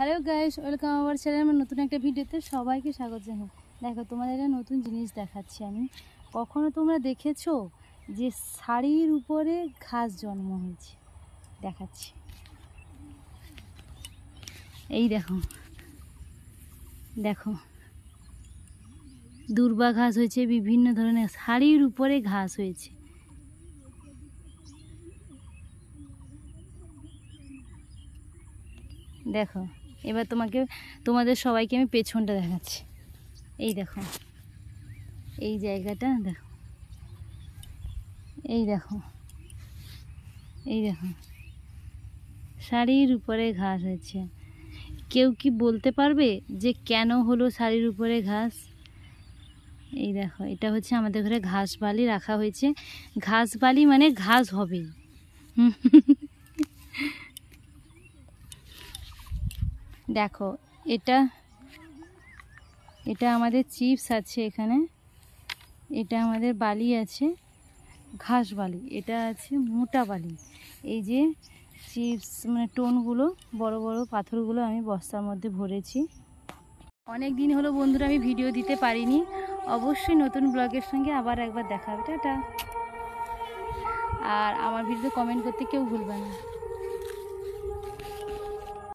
Hello guys, welcome our channel. আমার নতুন একটা ভিডিওতে সবাইকে স্বাগত জানাই। দেখো, তোমাদের একটা নতুন জিনিস দেখাচ্ছি আমি। কখনো তোমরা দেখেছো যে শাড়ির উপরে ঘাস জন্ম হয়েছে? দেখাচ্ছি, এই দেখো দেখো, দূর্বা ঘাস হয়েছে, বিভিন্ন ধরনের শাড়ির উপরে ঘাস হয়েছে। দেখো, এবার তোমাদের সবাইকে আমি পেছনটা দেখাচ্ছি। এই দেখো, এই জায়গাটা দেখো, এই দেখো, এই দেখো, শাড়ির উপরে ঘাস হয়েছে। কেউ কি বলতে পারবে যে কেন হলো শাড়ির উপরে ঘাস? এই দেখো, এটা হচ্ছে আমাদের ঘরে ঘাস বালি রাখা হয়েছে। ঘাস বালি মানে ঘাস হবে। দেখো, এটা এটা আমাদের চিপস আছে এখানে, এটা আমাদের বালি আছে, ঘাস বালি। এটা আছে মোটা বালি। এই যে চিপস মানে টোনগুলো, বড় বড় পাথরগুলো আমি বস্তার মধ্যে ভরেছি। অনেক দিন হলো বন্ধুরা, আমি ভিডিও দিতে পারিনি। অবশ্যই নতুন ব্লগের সঙ্গে আবার একবার দেখা হবে। টাটা। আর আমার ভিডিওতে কমেন্ট করতে কেউ ভুলবে না।